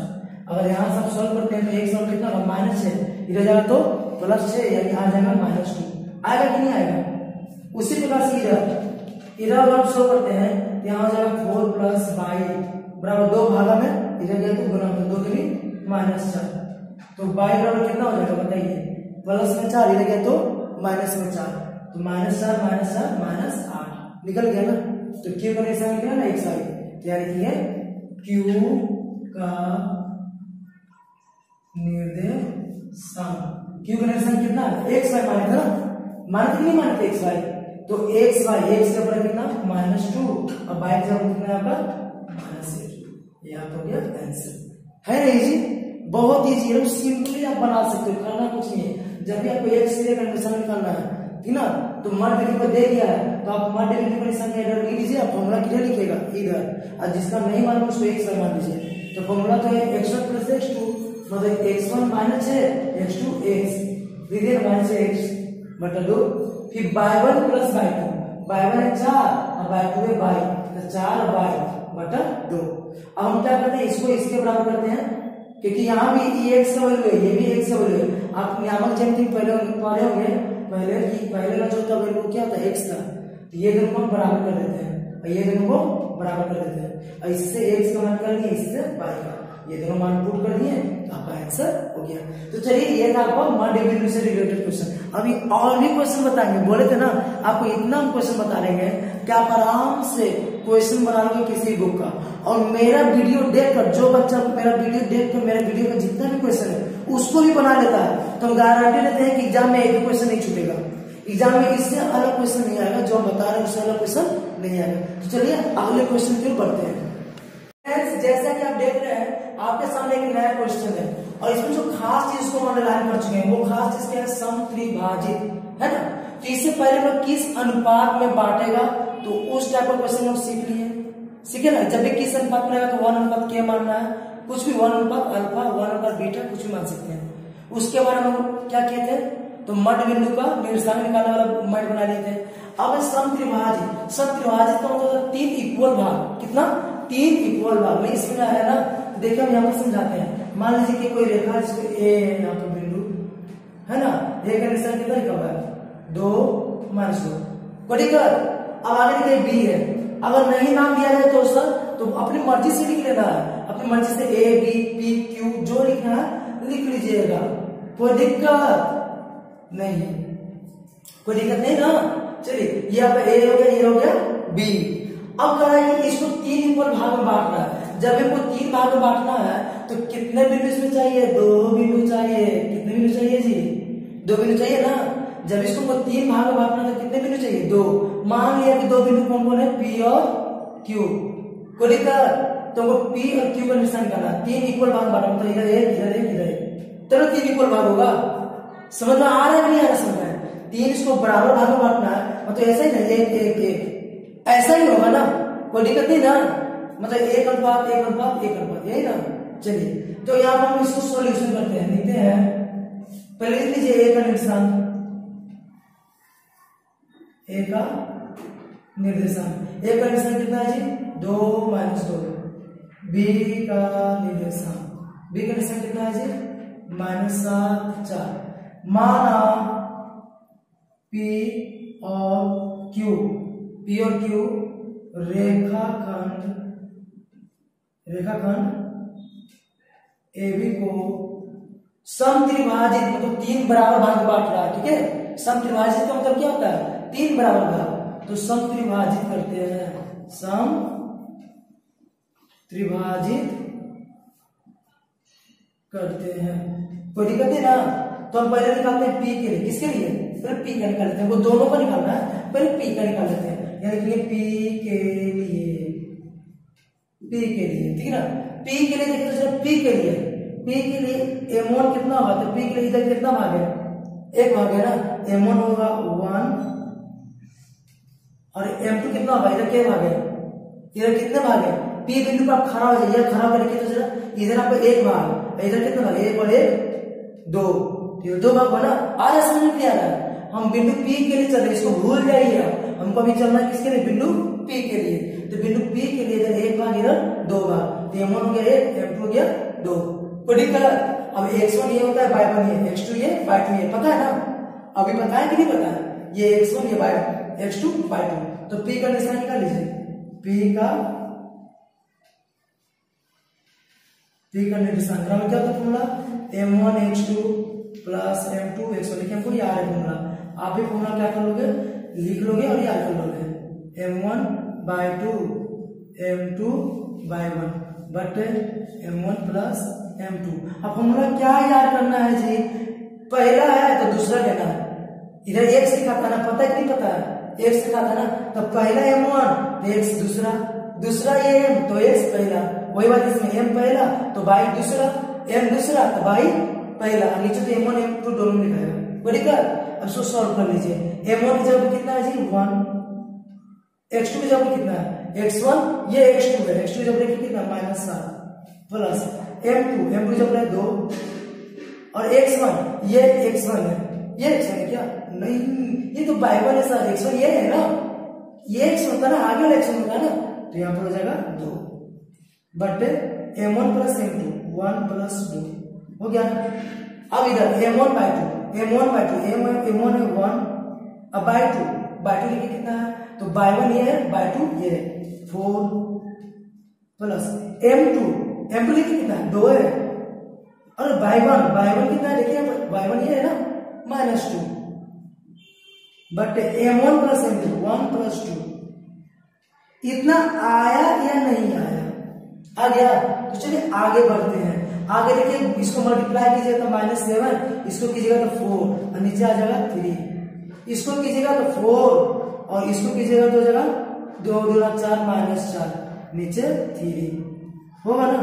अगर यहाँ से आप सॉल्व करते हैं तो x का कितना -6 इधर जाएगा तो +6 यानी आ जाएगा -2। आएगा कि नहीं आएगा? उसी प्रकार से इधर हम सॉल्व करते हैं तो यहाँ हो जाएगा 4 प्लस बाई बराबर 2 भागा में इधर गया तो गुना में 2 दूनी -4, तो बाई बराबर कितना हो जाएगा बताइए प्लस में 4 इधर गया तो माइनस में 4, तो -4 -4 -8 निकल गया ना, तो Q का निशान निकला ना x वाई, क्या लिखिए Q का निर्देशांक। Q का निर्देशांक कितना x वाई माने था ना, मानते नहीं मानते x वाई, तो x वाई x का बराबर कितना -2 और y का कितना आपका -8। ये आपका हो गया आंसर है ना, इजी बहुत इजी है, सिंपली आप बना सकते हो, करना कुछ नहीं है। जब भी आपको x से कंडीशन निकालना है ठीक ना, तो मड डिग्री को दे दिया है तो आप मड डिग्री को निशान इधर लिख लीजिए, आप फॉर्मूला किधर लिखेगा इधर, और जिसका नहीं मालूम उसको x मान लीजिए, तो फॉर्मूला तो है x1 + x2 मतलब x1 - x2 x फिर -x बटा 2, फिर y1 + y2, y1 है 4 और y2 है y, तो 4y बटा 2। अब हम क्या करते हैं इसको इसके बराबर करते हैं, क्योंकि यहाँ भी ये x का वैल्यू है, ये भी x का वैल्यू है। आप नियामक ज्यामिति पहले पढ़े होंगे पहले का जो था वैल्यू क्या था x का, तो ये दोनों को बराबर कर देते हैं और ये दोनों को बराबर कर देते हैं, और इससे x का मान कर लिए, इससे y का, ये दोनों मान पुट कर दिए तो आपका आंसर हो गया। तो चलिए ये था आपका मड डिग्री से रिलेटेड क्वेश्चन। अभी और भी क्वेश्चन बताएंगे, बोले थे ना आपको इतना हम क्वेश्चन बता देंगे कि आप आराम से क्वेश्चन बना लोगे किसी बुक का। और मेरा वीडियो देखकर जो बच्चा मेरा वीडियो देखकर मेरे वीडियो का जितना भी क्वेश्चन है उसको भी बना लेता है, तो हम गारंटी लेते हैं कि एग्जाम में एक भी क्वेश्चन नहीं छूटेगा, एग्जाम में इससे अलग क्वेश्चन नहीं आएगा, जो हम बता रहे हैं उससे अलग क्वेश्चन नहीं आएगा। तो चलिए अगले क्वेश्चन की ओर बढ़ते हैं। जैसा कि आप देख रहे हैं आपके सामने एक नया क्वेश्चन है और इसमें जो खास चीज को अंडरलाइन कर चुके हैं वो खास चीज क्या है, समत्रिभाजित है ना। तो इससे पहले मैं किस अनुपात में बांटेगा तो उस टाइप का क्वेश्चन हम सीखे ना, जब भी किस अनुपात में रहेगा तो 1 क्या मानना है, कुछ भी 1 अल्फा 1 बीटा कुछ भी मान सकते हैं। उसके बारे में हम क्या किए थे, तो मड बिंदु का निर्देशांक निकालने वाला मड बना लिए थे। अब समत्रिभाजित का मतलब 3 इक्वल भाग, कितना 3 इक्वल भाग में इसमें है ना। देखिए हम यहाँ पर समझाते हैं, मान लीजिए कि कोई रेखा जिसको ए यहाँ पर बिंदु है ना, ए का निशान कितना लिखा हुआ है 2 -2 कोई दिक्कत। अब आगे लिखे बी है, अगर नहीं नाम दिया जाए तो सर तो अपनी मर्जी से लिख लेना है, अपनी मर्जी से ए बी पी क्यू जो लिखना है लिख लीजिएगा, कोई दिक्कत नहीं, कोई दिक्कत नहीं ना। चलिए ये आपका ए हो गया, ये हो गया बी। अब कहा है कि इसको 3 इक्वल भाग में बांटना है। जब इनको 3 भाग में बांटना है तो कितने बिंदु इसमें चाहिए, 2 बिंदु चाहिए। कितने बिंदु चाहिए जी, 2 बिंदु चाहिए ना। जब इसको 3 भाग में बांटना है तो कितने बिंदु चाहिए, 2। मान लिया कि 2 बिंदु कौन कौन है, पी और क्यू। कोई दिक्कत, तो पी और क्यू का निशान करना, 3 इक्वल भाग बांटना, मतलब इधर एक इधर एक इधर एक, चलो 3 इक्वल भाग होगा। समझ में आ रहा है नहीं आ रहा, समझ में 3 इसको बराबर भाग में बांटना है, मतलब ऐसा ही ना, एक एक एक ऐसा ही होगा ना, कोई दिक्कत नहीं ना, मतलब 1 अनुपात 1 अनुपात 1 अनुपात, यही ना। चलिए तो यहाँ पर हम इसको सॉल्यूशन करते हैं, लिखते हैं पहले लिख लीजिए ए का निर्देशांक, ए का निर्देशांक, ए का निर्देशांक कितना है जी 2 - 2। बी का निर्देशांक, बी का निर्देशांक कितना है जी -7 4। माना पी और क्यू रेखाखंड AB को समत्रिभाजित मतलब 3 बराबर भाग में बांट रहा है, ठीक है। समत्रिभाजित का मतलब क्या होता है, 3 बराबर भाग, तो समत्रिभाजित करते हैं, समत्रिभाजित करते हैं। कोई दिक्कत है ना? तो हम पहले निकालते हैं पी के लिए। किसके लिए? पहले पी का निकाल लेते हैं, वो दोनों का निकालना है, पहले पी का निकाल लेते हैं। यानी कि पी के लिए, पी के लिए, ठीक है ना? पी के लिए देखते हैं, पी के लिए m1 कितना होगा? तो पी के लिए इधर कितना भाग है? एक भाग है ना, m1 होगा 1 और m2 कितना होगा? इधर क्या भाग है? इधर कितने भाग है? पी बिंदु पर आप खड़ा हो जाइए, खड़ा करके तो जरा इधर आपको एक भाग, इधर कितना भाग? एक और एक दो, दो भाग बना। आ रहा समझ में? आ रहा है? हम बिंदु पी के लिए चल रहे, इसको भूल जाइए आप। हमको अभी चलना है किसके लिए? बिंदु पी के लिए। तो बिंदु पी के लिए इधर एक भाग, इधर दो भाग, तो m1 हो गया एक, m2 हो गया दो। बड़ी कलर अब x1 ये होता है, y1 ये, x2 ये, y2 ये, पता है ना? अभी पता है कि नहीं पता है? ये x1 ये x2 y2। तो p का निशान निकाल लीजिए। p का निशान क्या होता formula? m1 x2 plus m2 x1 लिखे, हमको याद है फॉर्मूला। आप भी फॉर्मूला क्या कर लोगे? लिख लोगे और याद कर लोगे। m1/2 m2 by1 बटे m1 प्लस m2। अब फॉर्मूला क्या याद करना है जी? पहला है तो दूसरा लेना है। इधर x लिखा था ना, पता है कि नहीं पता है? x लिखा था ना, तो पहला m1 तो x दूसरा, दूसरा ये m तो x पहला। वही बात इसमें m पहला तो y दूसरा, m दूसरा तो y पहला। नीचे तो m1 m2 दोनों लिखाएगा। बड़ी कर अब इसको सॉल्व कर लीजिए। m1 की जगह कितना है जी? 1। x2 की जगह कितना है? x1 ये x2 है, x2 की जगह देखिए कितना? -7 प्लस m2 जगह 2 और x1 ये x1 है, ये x1 है क्या? नहीं, ये तो y1 है सर, x1 ये है ना, ये x होता है ना, आगे वाला x1 होता है ना, तो यहाँ पर हो जाएगा 2 बटे m1 प्लस m2 1 प्लस 2 हो गया ना। अब इधर m1/2 m1 है 1, अब by2 लिखिए कितना है? तो y1 ये है, y2 ये है 4 प्लस m2 लिखिए कितना है? 2 है। और y1 कितना है? देखिए y1 ये है ना, -2 बटे m1 प्लस m2 1 प्लस 2। इतना आया या नहीं आया? आ गया। तो चलिए आगे बढ़ते हैं। आगे देखिए, इसको मल्टीप्लाई कीजिएगा तो -7, इसको कीजिएगा तो 4 और नीचे आ जाएगा 3, इसको कीजिएगा तो 4 और इसको कीजिएगा तो जगह 2 2 4 -4 नीचे 3 होगा ना?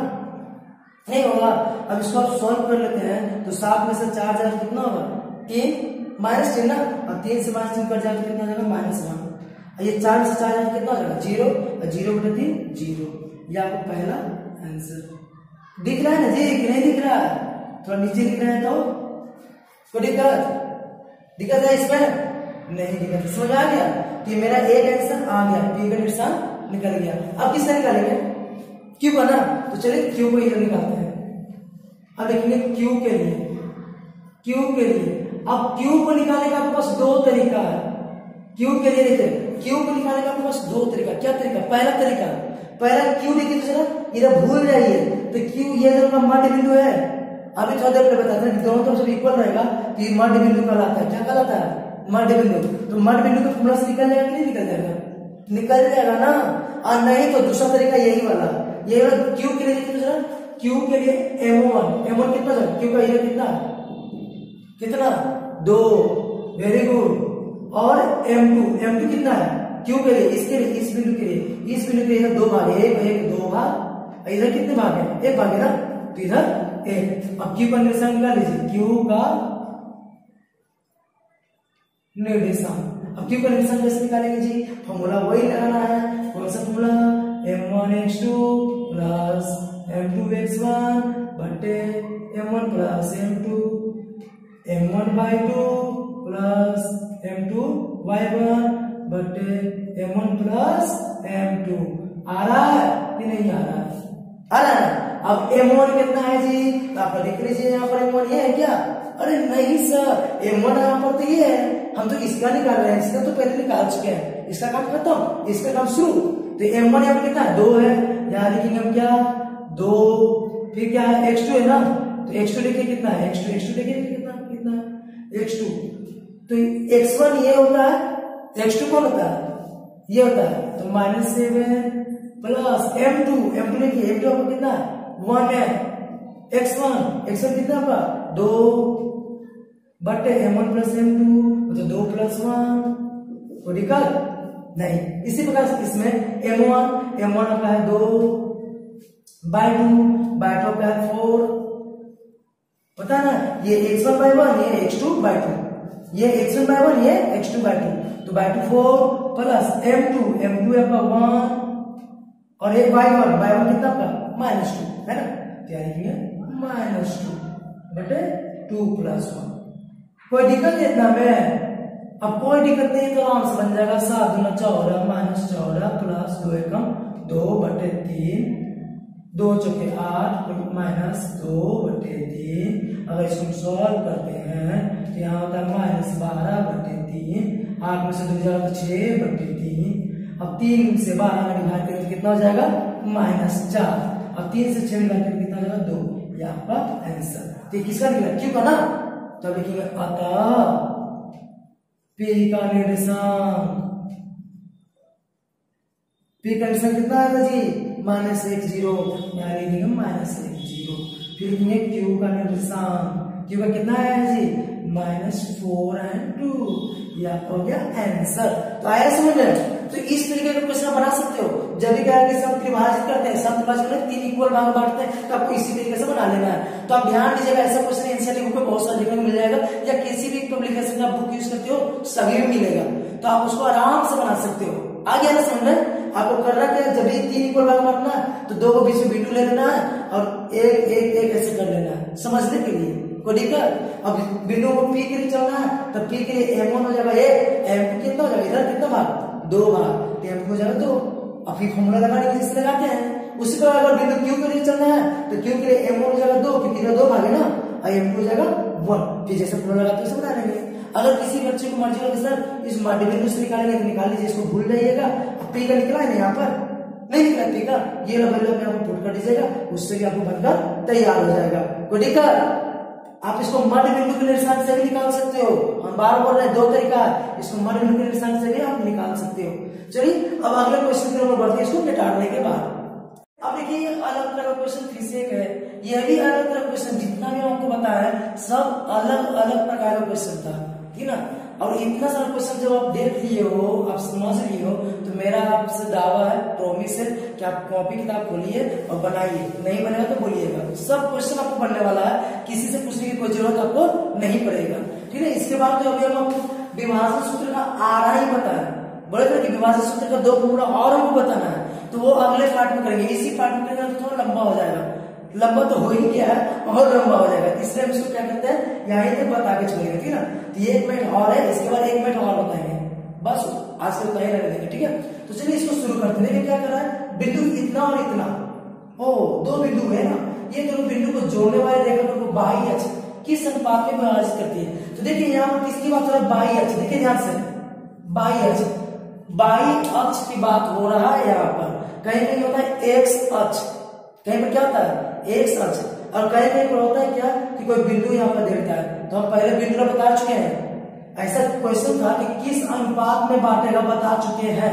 नहीं होगा। अब इसको आप सॉल्व कर लेते हैं तो 7 में से 4 जाए कितना होगा? 3 -3 ना, और 3 से -3 कट जाए तो कितना जाएगा? -1। ये 4 में से 4 जाए कितना हो जाएगा? 0 और 0/3 0। ये आपको पहला आंसर दिख रहा है ना जी कि नहीं दिख रहा है? थोड़ा नीचे लिख रहे हैं तो कोई दिक्कत है इसमें? नहीं दिक्कत। समझ आ गया कि मेरा एक आंसर आ गया, पी का निशान निकल गया। अब किससे निकालेंगे? क्यू का ना, तो चलिए क्यू को इधर निकालते हैं। अब देखेंगे क्यू के लिए अब क्यू को निकालने का आपके पास दो तरीका है। क्यू के लिए देखिए, क्यू को निकालने का आपके पास दो तरीका। क्या तरीका? पहला क्यू देखिए, दूसरा इधर भूल जाइए तो क्यू ये जो मध्य बिंदु है, अभी थोड़ा देर पहले बताते हैं, दोनों तरफ से इक्वल रहेगा तो ये मध्य बिंदु कहलाता है। क्या कहलाता है? मध्य बिंदु। तो मध्य बिंदु का फॉर्मूला से निकल जाएगा कि नहीं निकल जाएगा? निकल जाएगा ना। और नहीं तो दूसरा तरीका यही वाला, ये वाला क्यू के लिए देखिए, दूसरा क्यू के लिए m1 कितना है? क्यू का इधर कितना 2, वेरी गुड। और m2 कितना है? क्यू के लिए, इसके लिए, इस बिंदु के लिए इधर 2 भाग, एक 2 भाग, इधर कितने भाग है? 1 भाग है ना, तो इधर 1। अब क्यू का निर्देशांक निकाल लीजिए। क्यू का निर्देशांक, अब क्यू का निर्देशांक कैसे निकालेंगे जी? फॉर्मूला वही लगाना है। कौन सा फॉर्मूला? m1x2 प्लस m2x1 बटे m1 plus m2, m1/2 plus m2y1 बटे m1 प्लस m2। आ रहा है कि नहीं आ रहा है? आ रहा है। अब m1 कितना है जी? तो आप देख लीजिए, यहाँ पर m1 ये है क्या? अरे नहीं सर, m1 यहाँ पर तो ये है, हम तो इसका निकाल रहे हैं, इसका तो पहले निकाल चुके हैं, इसका काम खत्म, इसका काम शुरू। तो m1 यहाँ पर कितना है? 2 है। यहाँ लिखेंगे हम क्या? 2, फिर क्या है? x2 है ना, तो x2 देखिए कितना है? x2 देखिए कितना है? x2। तो x1 ये होता है, x2 कौन होता है? ये होता है। तो -7 प्लस m2 देखिए, m2 आपको कितना है? 1 है। x1 कितना आपका 2 बटे m1 प्लस m2 तो 2 प्लस 1 तो दिक्कत नहीं। इसी प्रकार से इसमें m1 आपका है 2 बाय 2 आपका है 4, पता है ना, ये x1 बाय 1 ये x2 बाय 2, ये x1 बाय 1 ये x2 बाय 2, तो बाय 2 4 प्लस m2 आपका 1 और एक बाय 1 कितना आपका -2 है ना, क्या लिखेंगे -2 बटे 2 प्लस 1। कोई दिक्कत नहीं इतना में, अब कोई दिक्कत नहीं तो आराम से बन जाएगा 7 दूना 14 -14 प्लस 2 एकम 2 बटे 3 2 चौके 8 -2 बटे 3। अगर इसको सॉल्व करते हैं तो यहाँ होता है -12 बटे 3, 8 में से 2 जाएगा तो 6 बटे 3। अब 3 से 12 में डिवाइड करें तो कितना हो जाएगा -4। अब 3 से 6 डिवाइड करें कितना हो जाएगा 2, ये आपका आंसर। तो किसका निकला क्यों का ना, तो लिखेंगे अतः P का निर्देशांक, P का निर्देशांक कितना आएगा जी -10, यहाँ लिखेंगे -10। फिर लिखेंगे Q का निर्देशांक, Q का कितना आया जी -4 and 2, यह हो गया आंसर। तो आया समझ में। तो इस तरीके का क्वेश्चन बना सकते हो। जब भी क्या है सब त्रिभाजित करते हैं, सब त्रिभाजित करते हैं 3 इक्वल भाग बांटते हैं, तो आपको इसी तरीके से बना लेना है। तो आप ध्यान दीजिएगा, ऐसा क्वेश्चन एनसीईआरटी बुक में बहुत सारे देखने को मिल जाएगा, या किसी भी पब्लिकेशन का बुक यूज करते हो सभी में मिलेगा, तो आप उसको आराम से बना सकते हो। आ गया ना समझ में। आपको करना क्या है, जब भी 3 इक्वल भाग बांटना है तो 2 को बीच में बिंदु ले लेना है और एक ऐसे कर लेना है समझने के लिए, कोई दिक्कत। अब बिंदु को P के लिए चलना है तो P के लिए m1 हो जाएगा 1, m2 कितना हो जाएगा, इधर कितना भाग 2 भाग, तो m2 हो जाएगा 2। अब फिर फॉर्मूला लगाने के लिए लगाते हैं। उसी प्रकार अगर बिंदु Q के लिए चलना है तो Q के लिए m1 हो जाएगा 2, क्योंकि इधर 2 भाग है ना, और m2 हो जाएगा 1। फिर जैसे फॉर्मूला लगाते हैं बना लेंगे। अगर किसी बच्चे को मर्जी लगे सर इस मध्य बिंदु से निकालेंगे तो निकाल लीजिए, इसको भूल जाइएगा। P का निकला है ना, यहाँ पर नहीं निकला P का, ये वैल्यू में आपको पुट कर दीजिएगा, उससे भी आपको बनकर तैयार हो जाएगा, कोई दिक्कत। आप इसको मध्य बिंदु के निर्देशांक से भी निकाल सकते हो। हम बार बोल रहे हैं 2 तरीका है, इसको मध्य बिंदु के निर्देशांक से भी आप निकाल सकते हो। चलिए अब अगले क्वेश्चन की ओर बढ़ते हैं, इसको मिटाने के बाद। अब देखिए अलग तरह का क्वेश्चन फिर से एक है, यह भी अलग तरह का क्वेश्चन, जितना भी आपको बताया सब अलग अलग प्रकार का क्वेश्चन था, ठीक ना। और इतना सारा क्वेश्चन जब आप देख लिए हो, आप समझ लिए हो, तो मेरा आपसे दावा है, प्रॉमिस है कि आप कॉपी किताब खोलिए और बनाइए। नहीं बनेगा तो बोलिएगा, सब क्वेश्चन आपको बनने वाला है, किसी से पूछने की कोई जरूरत आपको नहीं पड़ेगा, ठीक है। इसके बाद तो अभी हम आपको विभाजन सूत्र का आरा ही बताया, बोले थे कि विभाजन सूत्र का 2 फॉर्मूला और हमको बताना है, तो वो अगले पार्ट में करेंगे। इसी पार्ट में करेंगे तो थोड़ा लंबा हो जाएगा, लंबा तो हो ही गया है और लंबा हो जाएगा, इसलिए हम इसको क्या करते हैं यहीं तक बता के छोड़ेंगे, ठीक है ना। तो ये 1 मिनट और है, इसके बाद 1 मिनट और बताएंगे, बस आज से उतना ही रहने देंगे, ठीक है। तो चलिए इसको शुरू करते हैं। देखिए क्या कर रहा है, बिंदु इतना और इतना, ओ 2 बिंदु है ना, ये दोनों बिंदु को जोड़ने वाले रेखाखंड को बाह्य अक्ष किस अनुपात में विभाजित करती है। तो देखिए यहाँ पर किसकी बात हो रहा है, बाह्य अक्ष। देखिए ध्यान से, बाह्य अक्ष, बाह्य अक्ष की बात हो रहा है। यहाँ पर कहीं कहीं होता है एक्स अक्ष, कहीं पर क्या होता है एक्स अक्ष, और कहीं कहीं पर होता है क्या कि कोई बिंदु यहाँ पर देता है। तो हम पहले बिंदु बता चुके हैं, ऐसा क्वेश्चन था कि किस अनुपात में बांटेगा बता चुके हैं,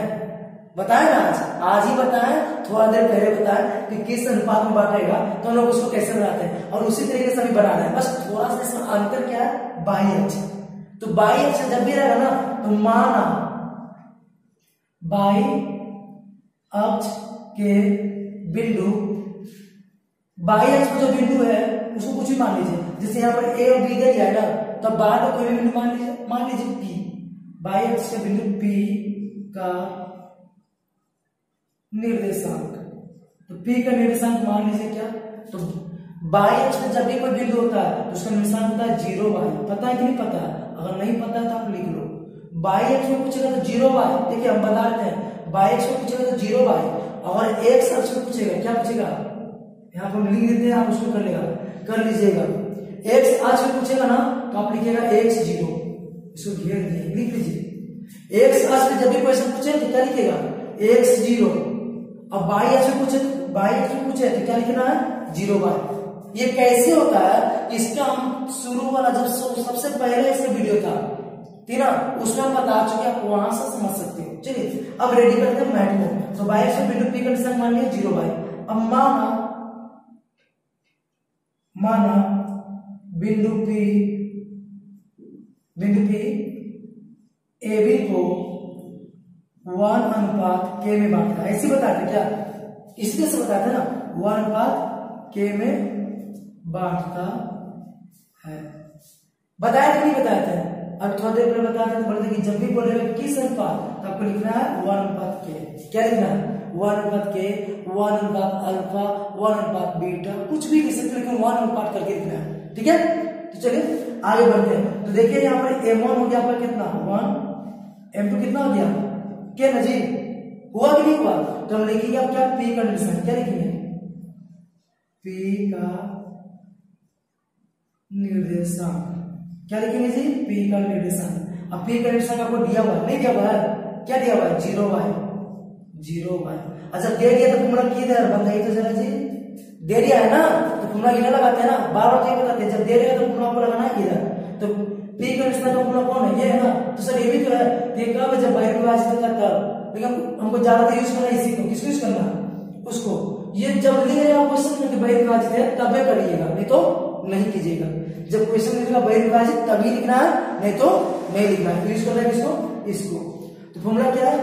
बताए ना, आज ही बताए, थोड़ा देर पहले बताया कि किस अनुपात में बांटेगा, तो हम लोग उसको कैसे बनाते हैं, और उसी तरीके से अभी बना रहे हैं। बस थोड़ा सा इसमें अंतर क्या है, बाह्य अक्ष। तो बाह्य अक्ष जब भी रहेगा ना, तो माना बाह्य अक्ष के बिंदु, बाह्य अक्ष जो बिंदु है उसको कुछ भी मान लीजिए, जैसे यहाँ पर ए और बी दे दिया है ना, तो बाहर का कोई भी बिंदु मान लीजिए पी, बाह्य अक्ष के बिंदु पी का निर्देशांक, तो P का निर्देशांक मान लीजिए क्या, तो बाह्य अक्ष में जब भी कोई बिंदु होता है तो उसका निर्देशांक होता है 0 y। पता है कि नहीं पता है, अगर नहीं पता है तो आप लिख लो। बाह्य अक्ष में पूछेगा तो 0 y, देखिए हम बता रहे हैं, बाह्य अक्ष में पूछेगा तो 0 y, और एक्स अक्ष में पूछेगा क्या पूछेगा, यहाँ पर लिख देते हैं, आप उसको कर लीजिएगा। एक्स अक्ष में पूछेगा ना तो आप लिखिएगा x0, इसको घेर दिए, लिख लीजिए। एक्स अक्ष में जब भी क्वेश्चन पूछे तो क्या लिखेगा x0, अब बाह्य अक्ष में पूछे तो क्या लिखना है 0y। ये कैसे होता है, इसका हम शुरू वाला जब सबसे पहले इसका वीडियो था, ठीक ना, उसमें हम बता चुके, आप वहां से समझ सकते हो। चलिए अब रेडी करते हैं मैथ को। तो बाह्य अक्ष में बिंदु P का निर्देशांक मान लिया 0y। अब माना माना बिंदु P AB को 1:K में बांटता है। ऐसे बताते क्या, इसी तरह से बताते ना, 1:K में बांटता है। बताया कि नहीं बताते हैं? अब थोड़ा देर पहले बताते तो बोलते कि जब भी बोलेगा किस अनुपात, तो आपको लिखना है 1:K। क्या लिखना है? 1:K, 1:α, 1:β, कुछ भी लिख सकते, लेकिन 1 करके लिखना है। ठीक है, तो चलिए आगे बढ़ते हैं। तो देखिए यहाँ पर M1 हो गया आपका कितना 1, M2 कितना हो गया क्या ना जी, हुआ कि नहीं हुआ? तो हम लिखेंगे अब क्या, P कंडीशन। क्या लिखेंगे? P का निर्देशांक। क्या लिखेंगे जी? P का निर्देशांक। अब P का निर्देशांक आपको दिया हुआ है, नहीं दिया हुआ है? क्या दिया हुआ है? 0y। अच्छा दे दिया तो फॉर्मूला किधर बताइए तो जरा जी। दे दिया है ना तो फॉर्मूला इधर लगाते हैं ना, बार-बार तो ये बताते हैं, जब दे दिया तो फॉर्मूला को लगाना है इधर। तो P का निर्देशांक का फॉर्मूला कौन है? ये है ना। तो सर ये भी तो है, ये कब है? जब बहिर्विभाजित होता है तब। लेकिन हमको ज्यादातर यूज करना है इसी को। किसको यूज करना है? उसको। ये जब लिखेगा क्वेश्चन में कि बहिर्विभाजित है तब करिएगा, नहीं तो नहीं कीजिएगा। जब क्वेश्चन लिखेगा बहिर्विभाजित तभी लिखना है, नहीं तो नहीं लिखना है। यूज करना है किसको? इसको। तो फॉर्मूला क्या है?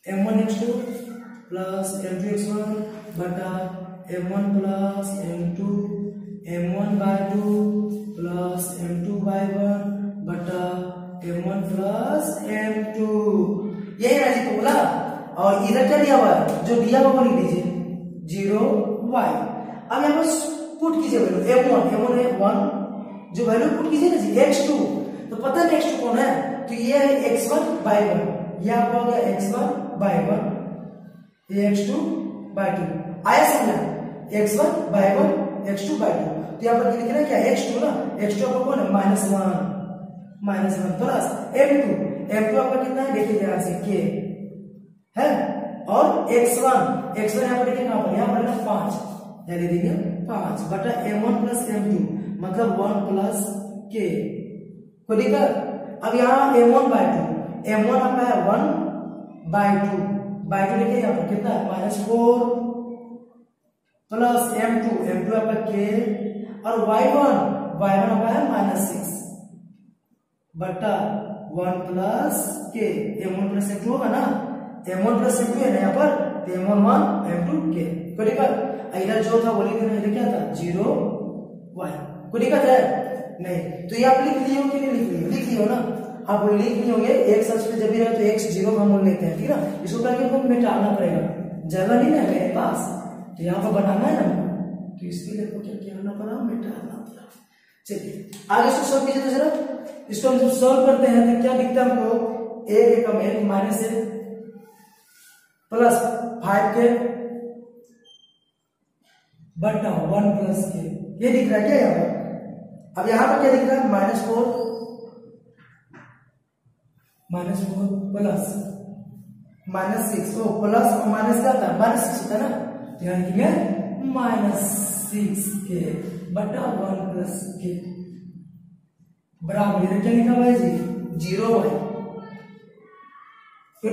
M1x2 प्लस M2x1 बटा M1 plus M2, M1/2 plus M2/1 बटा M1 प्लस M2। यही है जी फॉर्मूला। और इधर क्या दिया हुआ है? जो दिया हुआ लिख दीजिए 0y। अब यहाँ पर पुट कीजिए वैल्यू M1 है 1, जो वैल्यू पुट कीजिए ना जी x2, तो पता नहीं x2 कौन है? तो ये है x1/1, यह आपका हो गया x1/1, ये x2/2 आया समझा? x1/1 x2/2। तो यहाँ पर लिखना क्या? x2 ना, x2 आपका कौन है? -1 प्लस M2 आपका कितना है? देखिए ध्यान से k है, और x1 यहाँ पर देखिए कहां पर? यहाँ पर ना 5, यानी देखिए 5 बटा M1 प्लस M2, मतलब 1 प्लस k को दिक्कत। अब यहाँ M1 आपका है 1/2 देखिए यहाँ पर कितना है? -4 प्लस M2 आपका k, और y1 आपका है -6 बटा 1 plus k। M1 plus M2 होगा ना, M1 प्लस M2 है ना यहाँ पर, तो M1 M2 k को दिक्कत। इधर जो था वो लिख देना, इधर क्या था? 0y। कोई दिक्कत है? नहीं। तो ये आप लिख लिए हो कि नहीं लिख लिए? लिख लिए हो ना। आप लिख लिए होंगे, एक सच पे जब भी रहे तो x 0 का मूल्य लेते हैं, ठीक है ना। इसको करके हमको मिटाना पड़ेगा, जगह नहीं ना मेरे पास, तो यहाँ पर बनाना है ना, तो इसके लिए क्या करना पड़ा? मिटाना पड़ा। चलिए आगे इसको सॉल्व कीजिए। तो जरा इसको हम जब सॉल्व करते हैं तो क्या दिखता है हमको? एक कम एक माइनस है प्लस 5k बटा 1 प्लस k, ये दिख रहा है क्या यहाँ पर? अब यहाँ पर क्या दिख रहा है? -4 प्लस -6, ओ प्लस और माइनस क्या था? -6 होता है ना, तो यहाँ लिखेंगे -6k बटा 1 प्लस k बराबर, इधर क्या लिखा हुआ है जी? 0y। कोई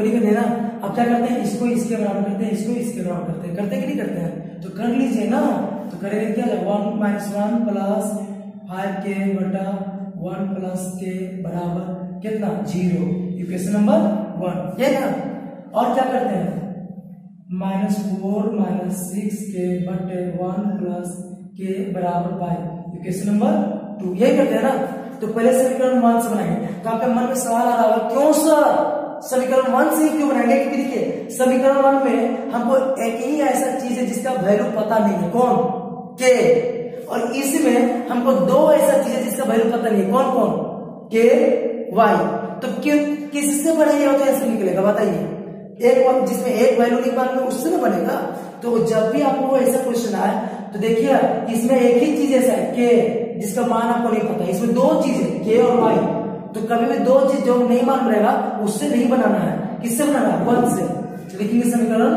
दिक्कत है ना। अब क्या करते हैं? इसको इसके बराबर करते हैं, इसको इसके बराबर करते हैं, करते कि नहीं करते हैं? तो कर लीजिए ना। तो करेंगे क्या? 1 प्लस 5k बटा 1 प्लस k बराबर कितना? 0। इक्वेशन नंबर 1 ये ना। और क्या करते हैं? -4 6k बटे 1 प्लस k बराबर 5, इक्वेशन नंबर 2 यही करते हैं ना। तो पहले समीकरण 1 से बनाएंगे। तो आपके मन में सवाल आ रहा होगा, क्यों सर समीकरण 1 से क्यों बनाएंगे? क्योंकि देखिए समीकरण 1 में हमको एक ही ऐसा चीज है जिसका वैल्यू पता नहीं है, कौन? k। और इसमें हमको दो ऐसा चीज है जिसका वैल्यू पता नहीं है, कौन? k y। तो किससे बढ़ेगा तो ऐसे निकलेगा बताइए? एक जिसमें एक वैल्यू निकालना उससे ना बनेगा। तो जब भी आपको ऐसा क्वेश्चन आए तो देखिए इसमें एक ही चीज ऐसा है k, जिसका मान आपको नहीं पता। इसमें दो चीज है k और y, तो कभी भी दो चीज जो नहीं मान रहेगा उससे नहीं बनाना है। किससे बनाना है? 1 से। तो लिखेंगे समीकरण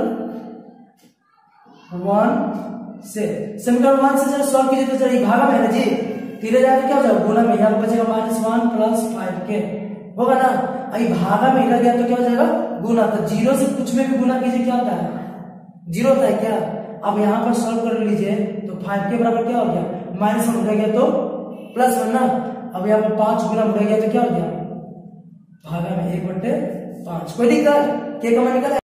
1 से। समीकरण 1 से जरा सॉल्व कीजिए तो जरा भागा में है जी, धीरे जाकर क्या हो जाएगा? गुना में, यहाँ बचेगा -1 प्लस 5k होगा ना। अभी भागा में इधर गया तो क्या हो जाएगा? गुना। तो 0 से कुछ में भी गुना कीजिए क्या होता है? 0 होता है क्या? अब यहाँ पर सॉल्व कर लीजिए तो 5 के बराबर क्या हो गया, माइनस 1 उड़ गया तो प्लस 1 ना। अब यहाँ पर 5 गुना उड़ गया तो क्या हो गया, भागा में 1/5। कोई दिक्कत, के का मान निकला।